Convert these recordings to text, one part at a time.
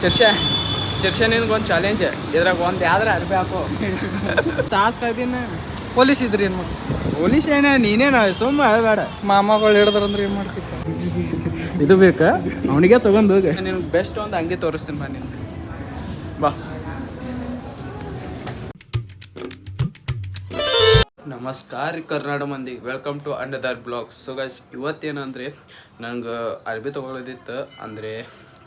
ಶಿರ್ಷ ನಿನ್ಗೊಂದು challenge, ಇದ್ರಾಗ ಒಂದು ಯಾವ್ದಾರ ಅರ್ಬಿ ಹಾಕೋ. ತಾಸ್ ಕಾಯ್ತೀನಿ. ಪೊಲೀಸ್ ಇದ್ರಿ ಏನು ಮಾಡಿ? ಪೊಲೀಸ್ ನೀನೇನ ಸುಮ್ಮ ಬೇಡ. ಮಾಮಗಳು ಹಿಡಿದ್ರಂದ್ರೆ ಏನು ಮಾಡ್ತಿದ್ದ? ಇದು ಬೇಕಾ ಅವನಿಗೆ ತಗೊಂಡು ಹೋಗಿ. ನಿನ್ಗೆ ಬೆಸ್ಟ್ ಒಂದು ಅಂಗಿ ತೋರಿಸ್ತೀನಿ ಬಾ. ನಿಂದು ಬಾ. ನಮಸ್ಕಾರ ಕರ್ನಾಟಕ ಮಂದಿ, welcome to under blog. So guys, ಇವತ್ತೇನಂದರೆ ನಂಗೆ ಅರ್ಬಿ ತೊಗೊಳೋದಿತ್ತು. ಅಂದರೆ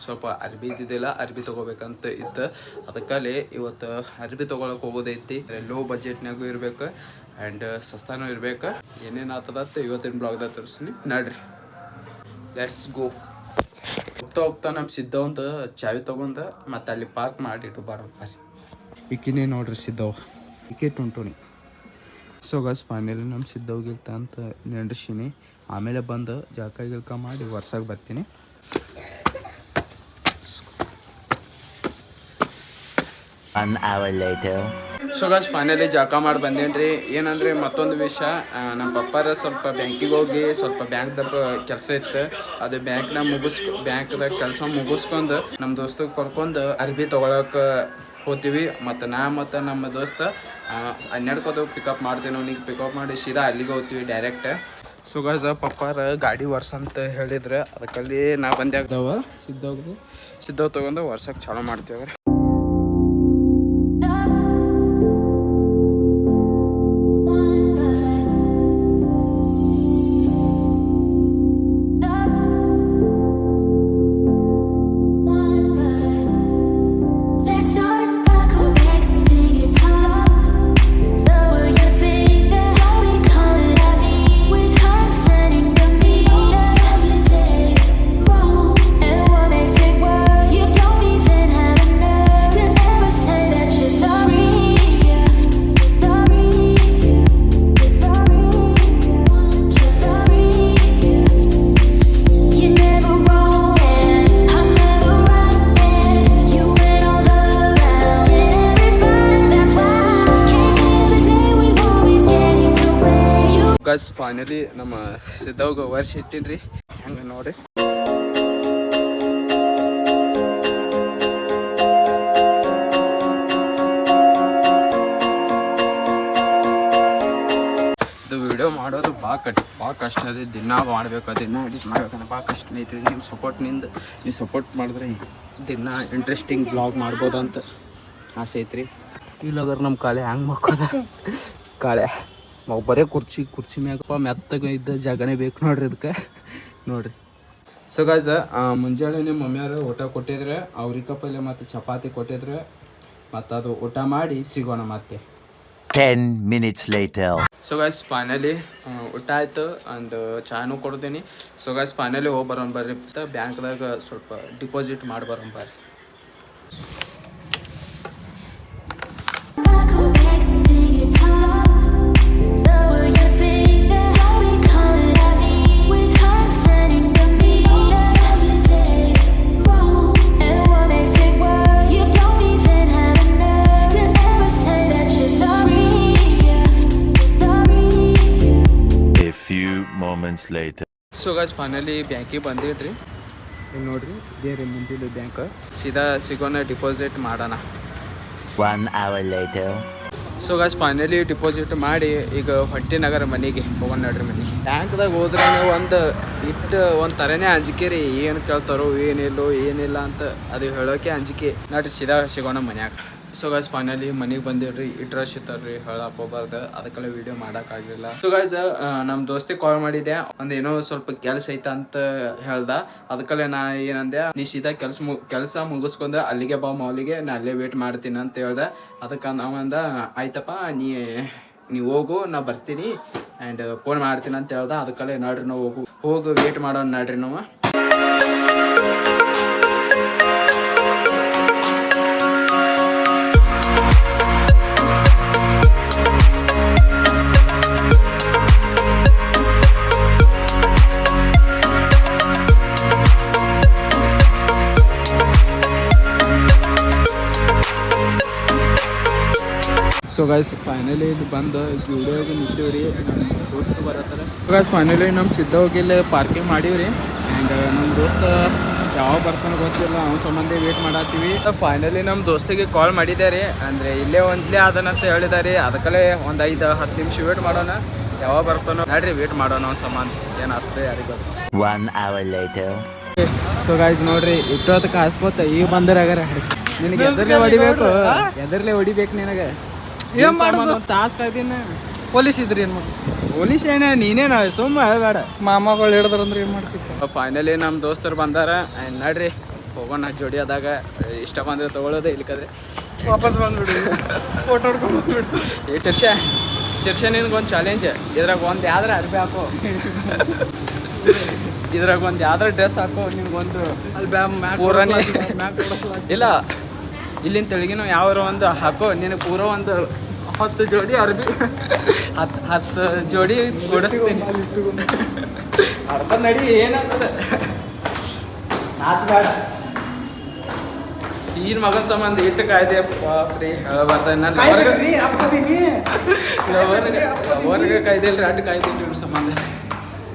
ಸ್ವಲ್ಪ ಅರ್ಬಿ ಇದ್ದಿದ್ದಿಲ್ಲ, ಅರ್ಬಿ ತೊಗೋಬೇಕಂತ ಇತ್ತು. ಅದಕ್ಕಲ್ಲಿ ಇವತ್ತು ಅರ್ಬಿ ತೊಗೊಳಕ್ಕೆ ಹೋಗೋದೈತಿ. ಲೋ ಬಜೆಟ್ನಾಗೂ ಇರ್ಬೇಕು ಆ್ಯಂಡ್ ಸಸ್ತಾನೂ ಇರ್ಬೇಕು. ಏನೇನು ಆಗ್ತದತ್ತ ಇವತ್ತಿನ ಬ್ಲಾಗ್ದಾಗ ತೋರಿಸ್ತೀನಿ, ನಡ್ರಿ ಲೆಟ್ಸ್ ಗೋ. ಹೋಗ್ತಾ ನಮ್ಮ ಸಿದ್ದವಂತ ಚಾವಿ ತೊಗೊಂಡು ಮತ್ತು ಅಲ್ಲಿ ಪಾರ್ಕ್ ಮಾಡಿಟ್ಟು ಬರ್ರಿ. ಇಕ್ಕಿನೇ ನೋಡ್ರಿ ಸಿದ್ದವ, ಇಕ್ಕಿ ಟುಂಟುಣಿ. ಸೊ ಗಸ್ ಫೈನಲಿ ನಮ್ಮ ಸಿದ್ದವ್ಗಿಲ್ತ ಅಂತ ನೆಂಡ್ರಿಸಿನಿ. ಆಮೇಲೆ ಬಂದು ಜಳಕ ಗಿಲ್ಕ ಮಾಡಿ ವರ್ಷಕ್ಕೆ ಬರ್ತೀನಿ. ಸೊ ಗಸ್ ಫೈನಲಿ ಜಳಕ ಮಾಡಿ ಬಂದೇನ್ರಿ. ಏನಂದರೆ ಮತ್ತೊಂದು ವಿಷಯ, ನಮ್ಮ ಪಪ್ಪಾರ ಸ್ವಲ್ಪ ಬ್ಯಾಂಕಿಗೆ ಹೋಗಿ ಸ್ವಲ್ಪ ಬ್ಯಾಂಕ್ದಾಗ ಕೆಲಸ ಇತ್ತು. ಅದು ಬ್ಯಾಂಕ್ದಾಗ ಕೆಲಸ ಮುಗಿಸ್ಕೊಂಡು ನಮ್ಮ ದೋಸ್ತಿಗೆ ಕರ್ಕೊಂಡು ಅರ್ಬಿ ತೊಗೊಳಕ್ಕೆ ಹೋಗ್ತೀವಿ. ಮತ್ತು ನಮ್ಮ ದೋಸ್ತ 12 ಪಿಕಪ್ ಮಾಡ್ತೀವಿ. ಅವನಿಗೆ ಪಿಕಪ್ ಮಾಡಿ ಸೀದಾ ಅಲ್ಲಿಗೆ ಹೋಗ್ತೀವಿ ಡೈರೆಕ್ಟ್. ಸೊ ಗಸ್ ಪಪ್ಪಾರ ಗಾಡಿ ವರ್ಷ ಅಂತ ಹೇಳಿದ್ರೆ ಅದಕ್ಕಲ್ಲಿ ನಾ ಬಂದೆ ಆಗ್ತಾವ ಸಿದ್ದವ್ ತೊಗೊಂಡು ವರ್ಷಕ್ಕೆ ಚಾಲೂ ಮಾಡ್ತೀವಿ. ಗಸ್ ಫೈನಲಿ ನಮ್ಮ ಸಿದ್ದವ್ಗ ವರ್ಷ ಇಟ್ಟಿನ್ರಿ. ಹಂಗೆ ನೋಡಿ ಇದು ವಿಡಿಯೋ ಮಾಡೋದು ಭಾಳ ಕಷ್ಟ ಇದೆ. ದಿನ ಮಾಡಬೇಕು, ದಿನ ಎಡಿಟ್ ಮಾಡ್ಬೇಕಂದ್ರೆ ಭಾಳ ಕಷ್ಟ ಐತಿ. ನಿಮ್ಮ ಸಪೋರ್ಟ್ನಿಂದ ನೀವು ಸಪೋರ್ಟ್ ಮಾಡಿದ್ರೆ ದಿನ ಇಂಟ್ರೆಸ್ಟಿಂಗ್ ಬ್ಲಾಗ್ ಮಾಡ್ಬೋದು ಅಂತ ಆಸೆ ಐತ್ರಿ. ಇಲ್ಲೋದ್ರ ನಮ್ಮ ಕಾಳೆ ಹ್ಯಾಂಗೆ ಮಾಡ್ಕೋದ ಕಾಳೆ ಬರೇ ಕುರ್ಚಿ ಮ್ಯಾಗಪ್ಪ ಮೆತ್ತಗೆ ಇದ್ದ ಜಾಗನೇ ಬೇಕು ನೋಡ್ರಿ ಅದಕ್ಕೆ ನೋಡ್ರಿ. ಸೊ ಗಾಯ್ಸ್, ಮುಂಜಾನೆ ನಿಮ್ಮ ಮಮ್ಮಿಯವರು ಊಟ ಕೊಟ್ಟಿದ್ರೆ ಅವ್ರಿಕ ಪಲ್ಯ ಮತ್ತು ಚಪಾತಿ ಕೊಟ್ಟಿದ್ರೆ ಮತ್ತು ಅದು ಊಟ ಮಾಡಿ ಸಿಗೋಣ ಮತ್ತೆ 10 minutes later. So guys finally ಊಟ ಆಯಿತು, ಒಂದು ಚಾನು ಕೊಡ್ತೀನಿ. ಸೊ ಗಾಯ್ಸ್ ಫೈನಲಿ ಹೋಗಿ ಬರೋಣ ಬರ್ರಿ. ಬ್ಯಾಂಕ್ದಾಗ ಸ್ವಲ್ಪ ಡಿಪಾಸಿಟ್ ಮಾಡಿ ಬರೋಣ ಬರ್ರಿ. Later. ಸೊ ಗಾಯ್ಸ್ ಫೈನಲಿ ಬ್ಯಾಂಕಿಗೆ ಬಂದಿಡ್ರಿ. ಇಲ್ಲಿ ನೋಡ್ರಿ, ಇದೇ ರೀ ಮುಂದಿನ ಬ್ಯಾಂಕ್. ಸೀದಾ ಸಿಗೋಣ, ಡಿಪಾಸಿಟ್ ಮಾಡೋಣ. 1 hour later. So guys finally deposit ಮಾಡಿ ಈಗ ಹೊಟ್ಟಿನಗರ ಮನೆಗೆ ಹೋಗೋಣ ನೋಡ್ರಿ. ಮನೆಗೆ ಬ್ಯಾಂಕ್ದಾಗ ಹೋದ್ರೆ ಒಂದು ಥರನೇ ಅಂಜಿಕೆ ರೀ. ಏನು ಕೇಳ್ತಾರೋ ಏನಿಲ್ಲ ಅಂತ ಅದು ಹೇಳೋಕೆ ಅಂಜಿಕೆ. ನೋಡ್ರಿ ಸೀದಾ ಸಿಗೋಣ ಮನ್ಯಾಗ. ಸೊ ಗಾಯ್ಸ್ ಫೈನಲಿ ಮನೆಗೆ ಬಂದಿಡ್ರಿ. ರಶ್ ಇರ್ತಾರ್ರಿ, ಹೇಳಕ್ಕೆ ಹೋಗ್ಬಾರ್ದು, ಅದಕ್ಕೆಲ್ಲ ವೀಡಿಯೋ ಮಾಡೋಕ್ಕಾಗಲಿಲ್ಲ. ಸೊ ಗಾಯ್ಸ್ ನಮ್ಮ ದೋಸ್ತಿಗೆ ಕಾಲ್ ಮಾಡಿದ್ದೆ, ಒಂದೇನೋ ಸ್ವಲ್ಪ ಕೆಲಸ ಐತ ಅಂತ ಹೇಳ್ದ. ಅದಕ್ಕಲ್ಲೇ ನಾ ಏನಂದೆ, ನೀ ಸೀದಾ ಕೆಲಸ ಮುಗಿಸ್ಕೊಂಡು ಅಲ್ಲಿಗೆ ಬಾ ಮಾಲಿಗೆ, ನಾ ಅಲ್ಲೇ ವೇಟ್ ಮಾಡ್ತೀನಿ ಅಂತ ಹೇಳ್ದೆ. ಅದಕ್ಕೆ ನಾವಂದ ಆಯ್ತಪ್ಪ, ನೀ ಹೋಗು, ನಾ ಬರ್ತೀನಿ ಆ್ಯಂಡ್ ಫೋನ್ ಮಾಡ್ತೀನಿ ಅಂತ ಹೇಳ್ದ. ಅದಕ್ಕಲ್ಲೇ ನೋಡ್ರಿ ನಾವು ಹೋಗಿ ವೇಟ್ ಮಾಡೋಣ ನೋಡ್ರಿ ನಾವು. ಸೊ ಗೈಸ್ ಫೈನಲಿ ಇಲ್ಲಿ ಬಂದು ವಿಡಿಯೋಗೆ ನಿಂತೀವ್ರಿ. ನಮ್ಮ ದೋಸ್ತ ಬರತ್ತಾರೆ. ಗೈಸ್ ಫೈನಲಿ ನಮ್ಮ ಸಿದ್ದವ್ಗಿಲ್ಲಿ ಪಾರ್ಕಿಂಗ್ ಮಾಡೀವ್ರಿ. ಆ್ಯಂಡ್ ನಮ್ಮ ದೋಸ್ತ ಯಾವಾಗ ಬರ್ತಾನೆ ಗೊತ್ತಿಲ್ಲ, ಅವ್ನ ಸಂಬಂಧ ವೇಟ್ ಮಾಡತ್ತೀವಿ. ಫೈನಲಿ ನಮ್ಮ ದೋಸ್ತಿಗೆ ಕಾಲ್ ಮಾಡಿದ್ದಾರೆ, ಅಂದರೆ ಇಲ್ಲೇ ಆದನಂತ ಹೇಳಿದ್ದಾರೆ. ಅದಕ್ಕಲ್ಲೇ ಒಂದು 5-10 ನಿಮಿಷ ವೇಟ್ ಮಾಡೋಣ. ಯಾವಾಗ ಬರ್ತಾನೋ ನಡ್ರಿ ವೇಟ್ ಮಾಡೋಣ ಅವ್ನ ಸಂಬಂಧ. ಏನಾಗ್ತದೆ ಯಾರಿಗೆ ಗೊತ್ತು. 1 hour later. ಸೊ ಗಾಯ್ಸ್ ನೋಡ್ರಿ, ಇಟ್ಟೋದಕ್ಕೆ ಹಾಸ್ಕೋತ ಈಗ ಬಂದರಾಗಾರ ನಿನಗೆ ಎದರ್ಲೆ ಹೊಡಿಬೇಕು, ಎದರ್ಲೆ ಹೊಡಿಬೇಕು ನಿನಗೆ. ಏನ್ ಮಾಡೋದು? ತಾಸ್ ಕಾಯ್ತೀನಿ. ಪೊಲೀಸ್ ಇದ್ರಿ ಏನು ಮಾಡಿ? ಪೊಲೀಸ್ ಏನ ನೀನೇನ ಸುಮ್ಮ ಬೇಡ. ಮಾಮಗಳು ಹಿಡಿದ್ರಂದ್ರೆ ಏನು ಮಾಡ್ತಿತ್ತು? ಫೈನಲಿ ನಮ್ಮ ದೋಸ್ತರು ಬಂದಾರ. ನಡ್ರಿ ಹೋಗೋಣ ಜೋಡಿ ಆದಾಗ. ಇಷ್ಟ ಬಂದ್ರೆ ತೊಗೊಳೋದೆ, ಇಲ್ಲಿಕಂದ್ರೆ ವಾಪಸ್ ಬಂದ್ಬಿಡಿ, ಫೋಟೋ ಹೊಡ್ಕೊಂಡು ಬಂದ್ಬಿಡಿ. ಏ ಶಿರ್ಷ ನಿನ್ಗೊಂದು ಚಾಲೆಂಜ್. ಇದ್ರಾಗ ಒಂದು ಯಾವ್ದಾರ ಅರ್ಬಿ ಹಾಕೋ, ಇದ್ರಾಗ ಒಂದು ಯಾವ್ದಾರ ಡ್ರೆಸ್ ಹಾಕೋ. ನಿನ್ಗೊಂದು ಪೂರನೇ ಇಲ್ಲ, ಇಲ್ಲಿಂದ ತೆಳಗಿನ ಯಾವ್ಯಾರ ಒಂದು ಹಾಕೋ. ನಿನಗೆ ಪೂರ ಒಂದು 10 ಜೋಡಿ ಅರ್ಬಿ, 10 ಜೋಡಿ ಕೊಡಿಸ್ತೀನಿ. ಅರ್ಧ ನಡಿ ಏನಾಗ್ತದೆ, ನಾಚಬೇಡ. ಈಗಿನ ಮಗನ ಸಂಬಂಧ ಇಟ್ಟು ಕಾಯ್ದೆ ಫ್ರೀ ಹೇಳಬಾರ್ದ. ನನ್ನ ಅವನಿಗೆ ಕಾಯ್ದಿಲ್ರಿ, ಅಡ್ಡು ಕಾಯ್ದಿಲ್ರಿ ಇವ್ರ ಸಂಬಂಧ.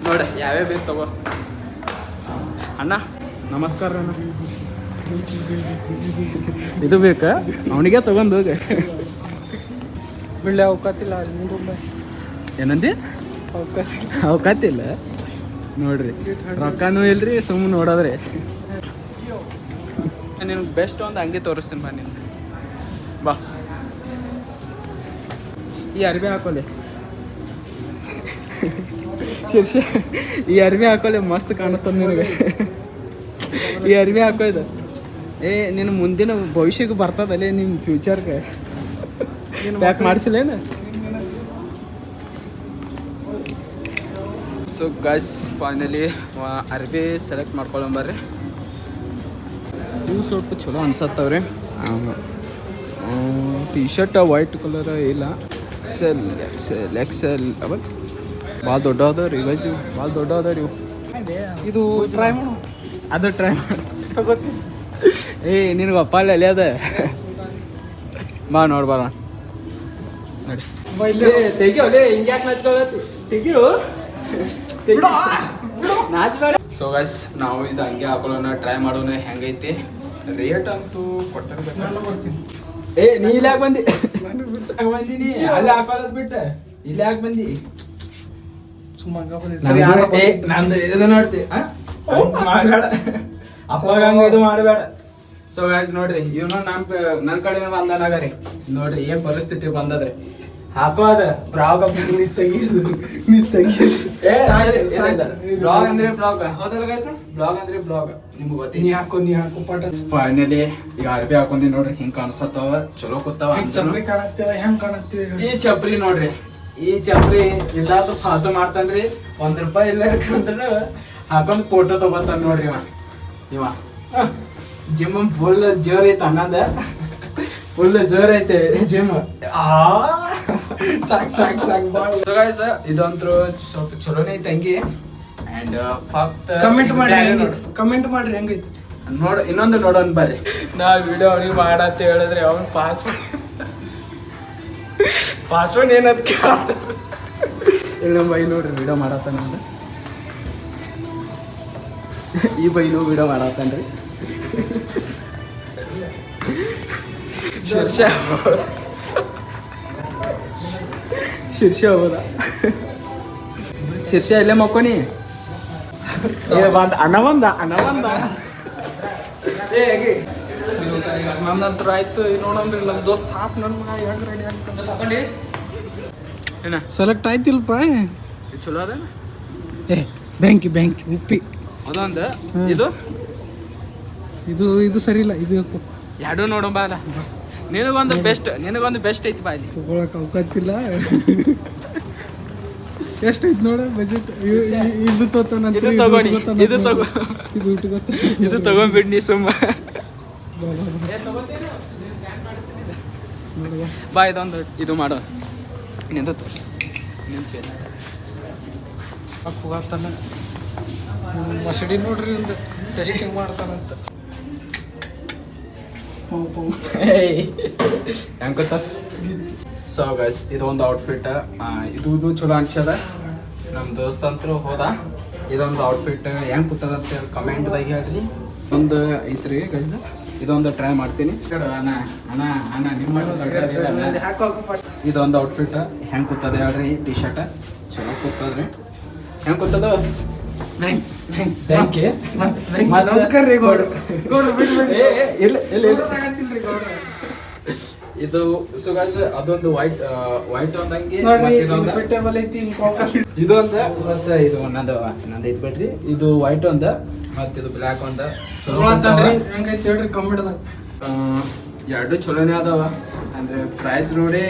ನೋಡಿ ಯಾವ್ಯಾವ ಬೇಕು ತಗೋ. ಅಣ್ಣ ನಮಸ್ಕಾರ ಅಣ್ಣ. ಇದು ಬೇಕಾ ಅವನಿಗೆ ತಗೊಂಡು ಹೋಗಿ. ಬಿಳ್ಳೆ ಅವಕಾತಿಲ್ಲ ಏನಂದಿ? ಅವಕಾತಿಲ್ಲ ನೋಡ್ರಿ, ರೊಕ್ಕನೂ ಇಲ್ರಿ, ಸುಮ್ಮನೆ ನೋಡೋದ್ರಿ. ನಿನ್ಗೆ ಬೆಸ್ಟ್ ಒಂದು ಅಂಗಿ ತೋರಿಸ್ತೀನಿ ಬಾ. ನಿಮ್ದು ಬಾ, ಈ ಅರ್ಬಿ ಹಾಕೋಲೆ ಶಿರ್ಷ, ಈ ಅರ್ಬಿ ಹಾಕೋಲೆ ಮಸ್ತ್ ಕಾಣಿಸ್ತದ ನಿನಗೆ. ಈ ಅರ್ಬಿ ಹಾಕೋ ಇದು. ನಿನ್ನ ಮುಂದಿನ ಭವಿಷ್ಯಕ್ಕೆ ಬರ್ತದಲ್ಲೇ, ನಿಮ್ಮ ಫ್ಯೂಚರ್ಗೆ ಪ್ಯಾಕ್ ಮಾಡಿಸಿಲ್ಲೇನು? ಸೊ ಗೈಸ್ ಫೈನಲಿ ಅರ್ಬಿ ಸೆಲೆಕ್ಟ್ ಮಾಡ್ಕೊಳ್ಳಂಬರ್ರಿ. ಇವು ಸ್ವಲ್ಪ ಚಲೋ ಅನ್ಸತ್ತವ್ರಿ. ಟಿ ಶರ್ಟ್ ವೈಟ್ ಕಲರ್ ಇಲ್ಲ, ಎಕ್ಸೆಲ್ ಅವ ಭಾಳ ದೊಡ್ಡ ಅದಾವ್ರಿ. ಗೈಸ್ ಇವು ಭಾಳ ದೊಡ್ಡ ಅದಾವ್ರಿ. ಇವು ಇದು ಟ್ರೈ ಮಾಡು, ಅದು ಟ್ರೈ ತಗೋತೀನಿ. ನಿನಗೆ ಅಪ್ಪ ಅಲ್ಲಿ ಅದ ಬಾ ನೋಡ್ಬಾರ ನೋಡಿ. ತೆಗಿಯೋಲೆ ಹಿಂಗೆ ಯಾಕೆ ನಾಚ್ಕೊಳತ್ತಿ? ತೆಗಿಯೋ ನಾಚ್ಬೇಡ. ಸೊ ಗೈಸ್ ನಾವು ಇದು ಹಂಗೆ ಹಾಕೊಳ್ಳೋಣ, ಟ್ರೈ ಮಾಡೋಣ ಹೆಂಗೈತಿ. ರೇಟ್ ಅಂತೂ ಕೊಟ್ಟಿರ್ಬೇಕು. ನೀ ಇಲ್ಲಿ ಯಾಕೆ ಬಂದಿ? ಬಂದಿನಿ ಅಲ್ಲಿ ಹಾಕೊಳ್ಳೋದು ಬಿಟ್ಟು ಇಲ್ಲಿ ಯಾಕೆ ಬಂದಿ? ನಂದು ಇದು ನೋಡ್ತಿ ಮಾಡಬೇಡ, ಅಪ್ಪಾಗ ಹಂಗ ಇದು ಮಾಡಬೇಡ. ಸೊ ಗೈಸ್ ನೋಡ್ರಿ, ಇವನು ನನ್ನ ಕಡೆ ಬಂದನಾಗರಿ. ನೋಡ್ರಿ ಏನ್ ಪರಿಸ್ಥಿತಿ ಬಂದದ್ರಿ. ಹಾಕೋದ ಬ್ಲಾಗ್ ತೆಗಿಯೋದು ಬ್ಲಾಗ್ ಅಂದ್ರೆ ಬ್ಲಾಗ್ ಹೌದಲ್ಲ ಗೈಸ್? ಬ್ಲಾಗ್ ಅಂದ್ರೆ ಬ್ಲಾಗ್ ನಿಮ್ಗೆ ಗೊತ್ತಿ. ನೀ ಹಾಕೋ ಪಾಠ. ಫೈನಲಿ ಈಗ ಅರ್ಬಿ ಹಾಕೊಂಡಿ ನೋಡ್ರಿ, ಹಿಂಗ್ ಕಾಣಿಸತ್ತವ, ಚಲೋ ಕೂತಾವ. ಚಪ್ರಿ ಕಾಣತ್ತೇವ, ಹೆಂಗ್ ಕಾಣತ್ತೀವಿ? ಈ ಚಪ್ರಿ ನೋಡ್ರಿ, ಈ ಚಪ್ರಿ ಇಲ್ಲಾದ್ರು ಫಾಲ್ತು ಮಾಡ್ತಾನ್ರಿ. ₹1 ಇಲ್ಲ ಅಂತಂದ್ರ ಹಾಕೊಂಡ್ ಫೋಟೋ ತಗೋತಾನ ನೋಡ್ರಿ ಇವ. ಜಿಮ್ ಫುಲ್ ಜೋರ್ ಐತೆ ಅನ್ನದ, ಫುಲ್ ಜೋರ್ ಐತೆ ಜಿಮ್. ಇದಂತೂ ಸ್ವಲ್ಪ ಚಲೋನೇ ಐತೆ ಅಂಗಿ. ಅಂಡ್ ಫಕ್ತ್ ಕಮೆಂಟ್ ಮಾಡ್ರಿ ಹೆಂಗೈತಿ ನೋಡ. ಇನ್ನೊಂದು ನೋಡೋಣ ಬರ್ರಿ. ನಾ ವಿಡಿಯೋ ಅವ್ನಿಗೆ ಮಾಡತ್ತ ಹೇಳಿದ್ರೆ ಅವ್ನ ಪಾಸ್ವರ್ಡ್ ಏನಂತ ಕೇಳತ್ತ. ಇಲ್ಲ ಬೈ ನೋಡ್ರಿ ವಿಡಿಯೋ ಮಾಡತ್ತಾನ. ಈ ಬೈನು ವಿಡಿಯೋ ಮಾಡತ್ತಾನ್ರಿ. ಶೀರ್ಷ ಹೋದ. ಶೀರ್ಷ ಇಲ್ಲೇ ಮಕ್ಕೋನಿ. ಅಣ್ಣ ಬಂದ. ನಂತರ ಆಯ್ತು. ನೋಡೋಣ್ರಿ ನಮ್ಮ ದೋಸ್ತ್ ಹಾಫ್ ನನ್ನ ಮಗ ಹೆಂಗ್ ರೆಡಿ ಆಗ್ತಾನೆ. ಏನ ಸೆಲೆಕ್ಟ್ ಆಯ್ತಿಲ್ಪ? ಚಲೋ ಅದ. ಬ್ಯಾಂಕಿ ಉಪ್ಪಿ ಅದೊಂದು. ಇದು ಇದು ಇದು ಸರಿ ಇಲ್ಲ. ಇದು ಎರಡು ನೋಡು ಬಾ. ನಿನಗೊಂದು ಬೆಸ್ಟ್ ಐತಿ ಬಾ. ಇಲ್ಲಿ ತಗೊಳಕ್ ಅವಕಾಶಿಲ್ಲ. ಎಷ್ಟೈತಿ ನೋಡ ಬಜೆಟ್? ಇದು ತಗೋತಾನ, ಇದು ತಗೊಂಡ್ಬಿಡ್ ನೀ ಸುಮ್ಮ ಬಾ. ಇದೊಂದು ಇದು ಮಾಡೋ. ಹೋಗ್ತಾನ ಮಸಡಿ ನೋಡ್ರಿ, ಒಂದು ಟೆಸ್ಟಿಂಗ್ ಮಾಡ್ತಾನಂತ. ಹೆಂಗ್ ಗೊತ್ತ? ಸೊ ಗೈಸ್ ಇದೊಂದು ಔಟ್ಫಿಟ್. ಇದು ಚಲೋ ಅನ್ಸದ. ನಮ್ಮ ದೋಸ್ತ ಅಂತೂ ಹೋದ. ಇದೊಂದು ಔಟ್ಫಿಟ್ ಹೆಂಗ್ ಕೂತದ ಅಂತ ಕಮೆಂಟ್ದಾಗ ಹೇಳ್ರಿ. ಒಂದು ಐತ್ರಿ ಗೈಸ್, ಇದೊಂದು ಟ್ರೈ ಮಾಡ್ತೀನಿ. ಅಣ್ಣ ಅಣ್ಣ ಅಣ್ಣ ನಿಮ್ಮ ಇದೊಂದು ಔಟ್ಫಿಟ್ ಹೆಂಗೆ ಕೂತದೆ ಹೇಳ್ರಿ. ಟಿ ಶರ್ಟ್ ಚಲೋ ಕೂತದ್ರಿ, ಹೆಂಗೆ ಕೂತದ? ನಮಸ್ಕಾರ ರೀ ಗೌಡ್ರು. ಇದು ಸುಗಾಸ್ ಅದೊಂದು ವೈಟ್ ಒಂದಂಗೆ ಇದೊಂದು ಮತ್ತೆ ಇದು ನಂದು ಐತ್ ಬಿಡ್ರಿ. ಇದು ವೈಟ್ ಒಂದ ಮತ್ತೆ ಇದು ಬ್ಲ್ಯಾಕ್ ಒಂದ ಹೇಳ್ರಿ ಕಮ್ಮಿಡದ ಎರಡು ಚಲೋನೇ ಅದಾವ. ಅಂದ್ರೆ ಪ್ರೈಸ್ ನೋಡಿ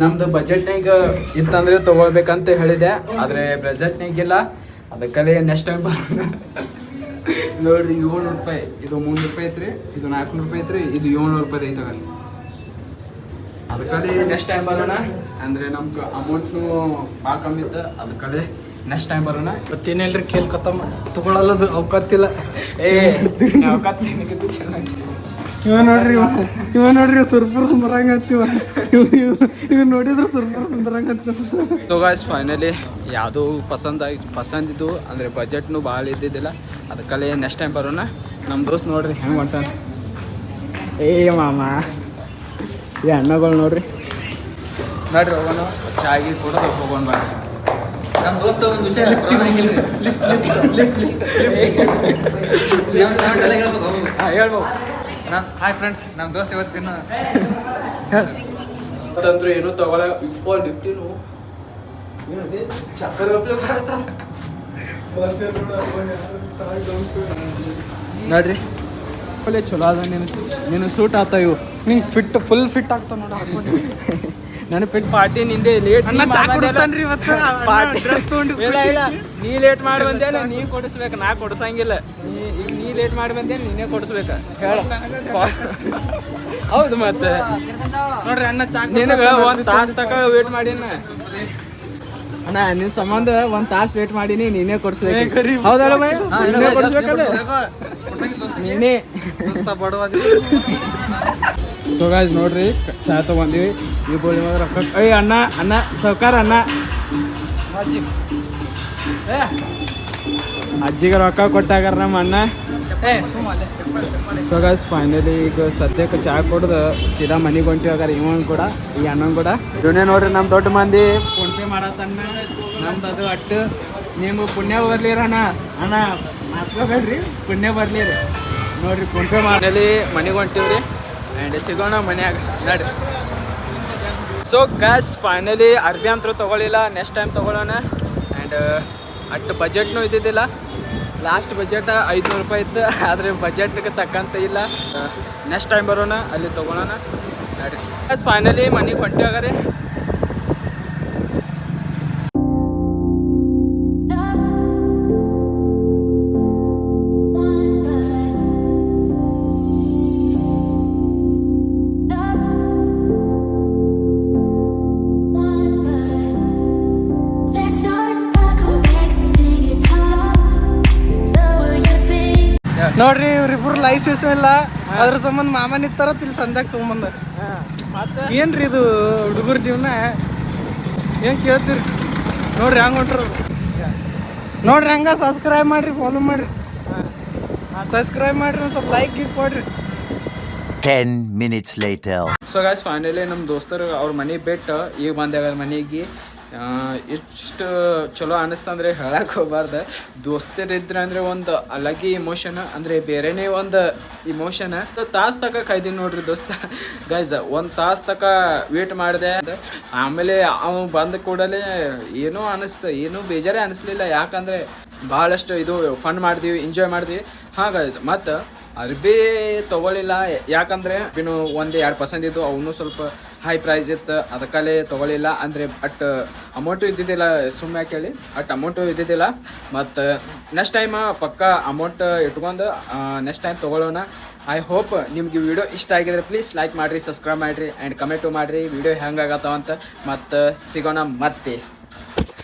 ನಮ್ದು ಬಜೆಟ್ನಾಗ ಇತ್ತಂದ್ರೆ ತಗೋಬೇಕಂತ ಹೇಳಿದೆ, ಆದ್ರೆ ಬಜೆಟ್ನಾಗಿಲ್ಲ. ಅದಕ್ಕಲ್ಲಿ ನೆಕ್ಸ್ಟ್ ಟೈಮ್ ನೋಡ್ರಿ 700 ರೂಪಾಯಿ, ಇದು 300 ರೂಪಾಯಿ ಐತ್ರಿ, ಇದು 400 ರೂಪಾಯಿ ಐತ್ರಿ, ಇದು 700 ರೂಪಾಯಿ ಐತಗಲ್ಲಿ. ಅದಕ್ಕಲ್ಲಿ ನೆಕ್ಸ್ಟ್ ಟೈಮ್ ಬರೋಣ. ಅಂದ್ರೆ ನಮ್ಗೆ ಅಮೌಂಟ್ನು ಭಾಳ ಕಮ್ಮಿ ಇತ್ತು, ಅದಕ್ಕಲ್ಲಿ ನೆಕ್ಸ್ಟ್ ಟೈಮ್ ಬರೋಣ. ಮತ್ತೇನಿಲ್ರಿ ಕೇಳ್ಕೊತ ತಗೊಳಲ್ಲದು ಅವಕತ್ತಿಲ್ಲ. ಇವ ನೋಡ್ರಿ ಸುರ್ಪುರ್ ಸುಂದರಂಗತ್ತಿವ, ಇವ್ ನೋಡಿದ್ರೆ ಸುರ್ಪುರ್ ಸುಂದರಂಗತ್ತ. ಸೊ ಗಾಯ್ಸ್ ಫೈನಲಿ ಯಾವುದೂ ಪಸಂದಿದ್ದು ಅಂದರೆ ಬಜೆಟ್ನು ಭಾಳ ಇದ್ದಿದ್ದಿಲ್ಲ, ಅದಕ್ಕಲ್ಲಿ ನೆಕ್ಸ್ಟ್ ಟೈಮ್ ಬರೋಣ. ನಮ್ಮ ದೋಸ್ತ್ ನೋಡ್ರಿ ಹೆಂಗೆ ಹೊಂಟಾನ. ಮಾಮ ಈ ಅಣ್ಣಗಳು ನೋಡ್ರಿ ಹೋಗೋಣ, ಚಾಗಿ ಕೊಡೋದು ಹೋಗೋಣ ಬಾ. ನಮ್ಮ ದೋಸ್ತ ಒಂದು ವಿಷಯ ಹೇಳ್ಬೋದು. ಹಾಯ್ ಫ್ರೆಂಡ್ಸ್, ನಮ್ಮ ದೋಸ್ತ ಇವತ್ತಿನ ತಂತ್ರ ಏನೂ ತಗೊಳ ಲಿಫ್ಟಿನು ಚಕ್ಕರ ನೋಡ್ರಿ ಒಳ್ಳೆ ಚಲೋ ಅದ. ನೀನು ಸೂಟ್ ಆತ ಇವು, ನಿಂಗೆ ಫುಲ್ ಫಿಟ್ ಆಗ್ತಾವ ನೋಡ. ನನ್ನ ಫಿಟ್ ಪಾರ್ಟಿ ನಿಂದೆ ಲೇಟ್ ನೀ ಲೇಟ್ ಮಾಡಿ ಬಂದೇನು ನೀ ಕೊಡಿಸ್ಬೇಕು, ನಾ ಕೊಡ್ಸಂಗಿಲ್ಲ. ನೀ ಲೇಟ್ ಮಾಡಿ ಬಂದೇನು ನೀನೇ ಕೊಡಿಸ್ಬೇಕು ಹೇಳ. ಹೌದು ಮತ್ತೆ ನೋಡ್ರಿ ಅಣ್ಣ ನಿನಗೆ 1 ತಾಸು ತಕ ವೇಟ್ ಮಾಡೀನ ಅಣ್ಣ, ನಿನ್ ಸಂಬಂಧ 1 ತಾಸು ವೇಟ್ ಮಾಡೀನಿ, ನೀನೇ ಕೊಡಿಸ್ಬೇಕು. ಹೌದಲ್ಲ ಬೈ, ನೀನೇ ಕೊಡಿಸ್ಬೇಕಲ್ಲ ನೀನೇ. ಸೊ ಗಾಯ್ಸ್ ನೋಡ್ರಿ ಚಾ ತಗೊಂಡಿವಿ. ಈ ಬೋಳಿ ಮಗ ರೊಕ್ಕ ಅಣ್ಣ ಸೌಕಾರ ಅಣ್ಣ ಅಜ್ಜಿಗೆ ರೊಕ್ಕ ಕೊಟ್ಟಾಗಾರ ನಮ್ಮ ಅಣ್ಣ. ಸೊ ಗಾಯ್ಸ್ ಫೈನಲಿ ಈಗ ಸದ್ಯಕ್ಕೆ ಚಾ ಕೊಡ್ದು ಸೀದಾ ಮನೆಗೆ ಹೊಂಟಿವಾಗಾರ. ಇವನ್ ಕೂಡ ಈ ಅಣ್ಣನ್ ಕೂಡ ಇವನೇ ನೋಡ್ರಿ. ನಮ್ಮ ದೊಡ್ಡ ಮಂದಿ ಫೋನ್ ಪೇ ಮಾಡತ್ತಣ್ಣ, ನಮ್ದು ಅದು ಅಟ್ಟು ನಿಮ್ಗೆ ಪುಣ್ಯ ಬರ್ಲಿರಣ್ಣ. ಅಣ್ಣ ಮಾಸ್ಕೋಬೇಡ್ರಿ, ಪುಣ್ಯ ಬರ್ಲಿರಿ ನೋಡ್ರಿ. ಫೋನ್ ಪೇ ಮಾಡಿ ಮನೆಗೆ ಹೊಂಟಿವ್ರಿ ಆ್ಯಂಡ್ ಸಿಗೋಣ ಮನ್ಯಾಗ ನೋಡ್ರಿ. ಸೊ ಗ್ಯಾಸ್ ಫೈನಲಿ ಅರ್ಬಿ ಅಂತೂ ತೊಗೊಳಿಲ್ಲ, ನೆಕ್ಸ್ಟ್ ಟೈಮ್ ತೊಗೊಳ್ಳೋಣ. ಆ್ಯಂಡ್ ಅಷ್ಟು ಬಜೆಟ್ನೂ ಇದ್ದಿದ್ದಿಲ್ಲ. ಲಾಸ್ಟ್ ಬಜೆಟ್ 500 ರೂಪಾಯಿ ಇತ್ತು, ಆದರೆ ಬಜೆಟ್ಗೆ ತಕ್ಕಂತ ಇಲ್ಲ. ನೆಕ್ಸ್ಟ್ ಟೈಮ್ ಬರೋಣ, ಅಲ್ಲಿ ತೊಗೊಳೋಣ ನೋಡ್ರಿ. ಗ್ಯಾಸ್ ಫೈನಲಿ ಮನೆಗೆ ಹೊಂಟಿವಾಗಾರಿ. ನೋಡ್ರಿ ಇವ್ರಿಬ್ರು ಲೈಸೆನ್ಸ್ ಇಲ್ಲ, ಅದ್ರ ಸಂಬಂಧ ಮಾಮನ್ ಇತ್ತಾರ ತಿಲ್ ಸಂದಾಗ ತಗೊಂಬಂದ. ಏನ್ರಿ ಇದು ಹುಡುಗರ ಜೀವನ, ಏನ್ ಕೇಳ್ತೀರಿ ನೋಡ್ರಿ ಹಂಗ ಹೊಂಟ್ರ. ನೋಡ್ರಿ ಹಂಗ ಸಬ್ಸ್ಕ್ರೈಬ್ ಮಾಡ್ರಿ, ಫಾಲೋ ಮಾಡ್ರಿ, ಸಬ್ಸ್ಕ್ರೈಬ್ ಮಾಡ್ರಿ, ಒಂದು ಸ್ವಲ್ಪ ಲೈಕ್ ಗಿಫ್ಟ್ ಕೊಡ್ರಿ. 10 minutes later. So guys finally ನಮ್ಮ ದೋಸ್ತರು ಅವ್ರ ಮನೆಗೆ ಬಿಟ್ಟು ಈಗ ಬಂದಾಗ ಮನೆಗೆ ಎಷ್ಟು ಚಲೋ ಅನ್ನಿಸ್ತಂದ್ರೆ ಹೇಳಕ್ಕೆ ಹೋಗ್ಬಾರ್ದು. ದೋಸ್ತರಿದ್ರೆ ಅಂದರೆ ಒಂದು ಅಲಗಿ ಇಮೋಷನ್, ಅಂದರೆ ಬೇರೆನೇ ಒಂದು ಇಮೋಷನ್. ತಾಸು ತಕ ಕಾಯ್ದೀನಿ ನೋಡ್ರಿ ದೋಸ್ತ ಗೈಸ್. 1 ತಾಸು ತಕ ವೇಟ್ ಮಾಡಿದೆ. ಆಮೇಲೆ ಅವ ಬಂದ ಕೂಡಲೇ ಏನೂ ಅನ್ನಿಸ್ತು, ಏನೂ ಬೇಜಾರೇ ಅನ್ನಿಸ್ಲಿಲ್ಲ. ಯಾಕಂದರೆ ಭಾಳಷ್ಟು ಇದು ಫನ್ ಮಾಡಿದ್ವಿ, ಎಂಜಾಯ್ ಮಾಡಿದ್ವಿ. ಹಾಂ ಗೈಸ್, ಮತ್ತು ಅರ್ಬಿ ತೊಗೊಳಿಲ್ಲ, ಯಾಕಂದರೆ ಇನ್ನು 1-2 ಪಸಂದಿದ್ದು, ಅವನು ಸ್ವಲ್ಪ ಹೈ ಪ್ರೈಸ್ ಇತ್ತು, ಅದಕ್ಕಲ್ಲೇ ತೊಗೊಳಿಲ್ಲ. ಅಂದರೆ ಅಟ್ ಅಮೌಂಟು ಇದ್ದಿದ್ದಿಲ್ಲ, ಸುಮ್ಮನೆ ಕೇಳಿ ಅಟ್ ಅಮೌಂಟು ಇದ್ದಿದ್ದಿಲ್ಲ. ಮತ್ತು ನೆಕ್ಸ್ಟ್ ಟೈಮ್ ಪಕ್ಕ ಅಮೌಂಟ್ ಇಟ್ಕೊಂಡು ನೆಕ್ಸ್ಟ್ ಟೈಮ್ ತೊಗೊಳ್ಳೋಣ. ಐ ಹೋಪ್ ನಿಮ್ಗೆ ವಿಡಿಯೋ ಇಷ್ಟ ಆಗಿದ್ರೆ ಪ್ಲೀಸ್ ಲೈಕ್ ಮಾಡಿರಿ, ಸಬ್ಸ್ಕ್ರೈಬ್ ಮಾಡಿರಿ ಆ್ಯಂಡ್ ಕಮೆಂಟು ಮಾಡಿರಿ ವಿಡಿಯೋ ಹೆಂಗಾಗತ್ತವ ಅಂತ. ಮತ್ತು ಸಿಗೋಣ ಮತ್ತೆ.